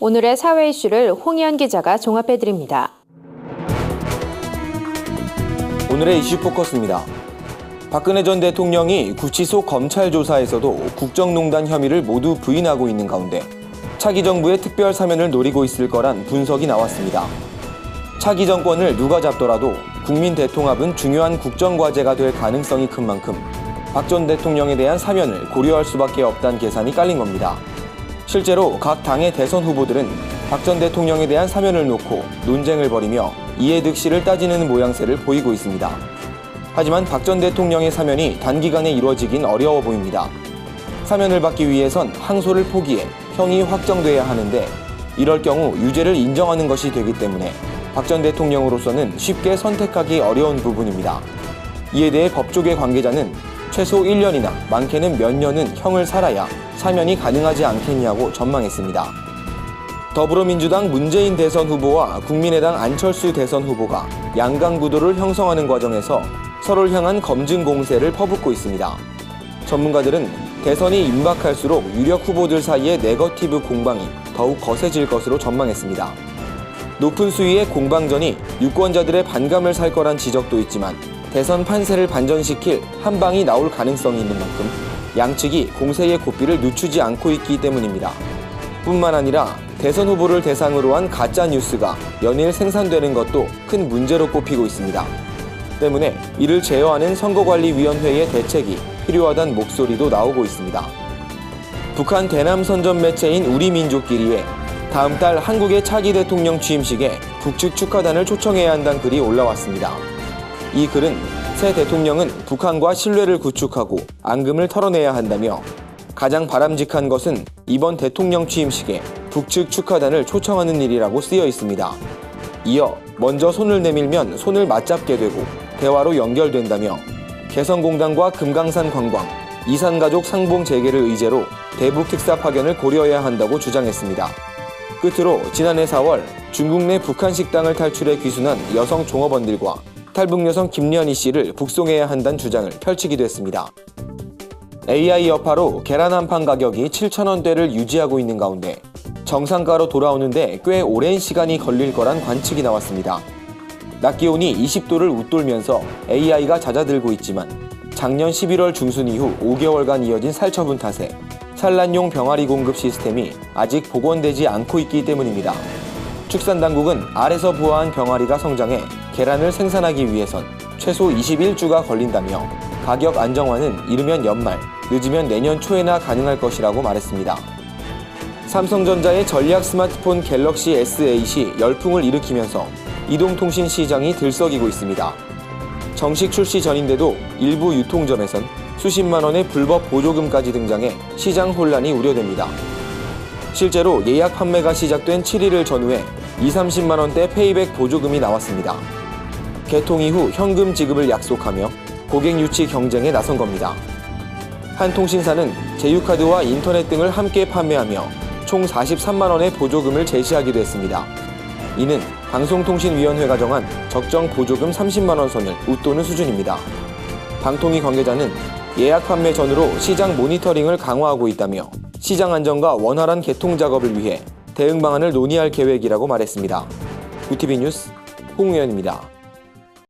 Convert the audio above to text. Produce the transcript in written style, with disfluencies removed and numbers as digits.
오늘의 사회 이슈를 홍희연 기자가 종합해드립니다. 오늘의 이슈 포커스입니다. 박근혜 전 대통령이 구치소 검찰 조사에서도 국정농단 혐의를 모두 부인하고 있는 가운데 차기 정부의 특별 사면을 노리고 있을 거란 분석이 나왔습니다. 차기 정권을 누가 잡더라도 국민 대통합은 중요한 국정과제가 될 가능성이 큰 만큼 박 전 대통령에 대한 사면을 고려할 수밖에 없다는 계산이 깔린 겁니다. 실제로 각 당의 대선 후보들은 박 전 대통령에 대한 사면을 놓고 논쟁을 벌이며 이해득실을 따지는 모양새를 보이고 있습니다. 하지만 박 전 대통령의 사면이 단기간에 이루어지긴 어려워 보입니다. 사면을 받기 위해선 항소를 포기해 형이 확정돼야 하는데 이럴 경우 유죄를 인정하는 것이 되기 때문에 박 전 대통령으로서는 쉽게 선택하기 어려운 부분입니다. 이에 대해 법조계 관계자는 최소 1년이나 많게는 몇 년은 형을 살아야 사면이 가능하지 않겠냐고 전망했습니다. 더불어민주당 문재인 대선 후보와 국민의당 안철수 대선 후보가 양강 구도를 형성하는 과정에서 서로를 향한 검증 공세를 퍼붓고 있습니다. 전문가들은 대선이 임박할수록 유력 후보들 사이의 네거티브 공방이 더욱 거세질 것으로 전망했습니다. 높은 수위의 공방전이 유권자들의 반감을 살 거란 지적도 있지만 대선 판세를 반전시킬 한 방이 나올 가능성이 있는 만큼 양측이 공세의 고삐를 늦추지 않고 있기 때문입니다. 뿐만 아니라 대선 후보를 대상으로 한 가짜 뉴스가 연일 생산되는 것도 큰 문제로 꼽히고 있습니다. 때문에 이를 제어하는 선거관리위원회의 대책이 필요하다는 목소리도 나오고 있습니다. 북한 대남 선전 매체인 우리민족끼리에 다음 달 한국의 차기 대통령 취임식에 북측 축하단을 초청해야 한다는 글이 올라왔습니다. 이 글은 새 대통령은 북한과 신뢰를 구축하고 앙금을 털어내야 한다며 가장 바람직한 것은 이번 대통령 취임식에 북측 축하단을 초청하는 일이라고 쓰여 있습니다. 이어 먼저 손을 내밀면 손을 맞잡게 되고 대화로 연결된다며 개성공단과 금강산 관광, 이산가족 상봉 재개를 의제로 대북 특사 파견을 고려해야 한다고 주장했습니다. 끝으로 지난해 4월 중국 내 북한 식당을 탈출해 귀순한 여성 종업원들과 탈북 여성 김연희 씨를 북송해야 한다는 주장을 펼치기도 했습니다. AI 여파로 계란 한 판 가격이 7,000원대를 유지하고 있는 가운데 정상가로 돌아오는데 꽤 오랜 시간이 걸릴 거란 관측이 나왔습니다. 낮 기온이 20도를 웃돌면서 AI가 잦아들고 있지만 작년 11월 중순 이후 5개월간 이어진 살처분 탓에 산란용 병아리 공급 시스템이 아직 복원되지 않고 있기 때문입니다. 축산당국은 알에서 부화한 병아리가 성장해 계란을 생산하기 위해선 최소 21주가 걸린다며 가격 안정화는 이르면 연말, 늦으면 내년 초에나 가능할 것이라고 말했습니다. 삼성전자의 전략 스마트폰 갤럭시 S8이 열풍을 일으키면서 이동통신 시장이 들썩이고 있습니다. 정식 출시 전인데도 일부 유통점에선 수십만 원의 불법 보조금까지 등장해 시장 혼란이 우려됩니다. 실제로 예약 판매가 시작된 7일을 전후해 20-30만 원대 페이백 보조금이 나왔습니다. 개통 이후 현금 지급을 약속하며 고객 유치 경쟁에 나선 겁니다. 한 통신사는 제휴카드와 인터넷 등을 함께 판매하며 총 43만 원의 보조금을 제시하기도 했습니다. 이는 방송통신위원회가 정한 적정 보조금 30만 원 선을 웃도는 수준입니다. 방통위 관계자는 예약 판매 전후로 시장 모니터링을 강화하고 있다며 시장 안정과 원활한 개통 작업을 위해 대응 방안을 논의할 계획이라고 말했습니다. 구티비 뉴스 홍우연입니다.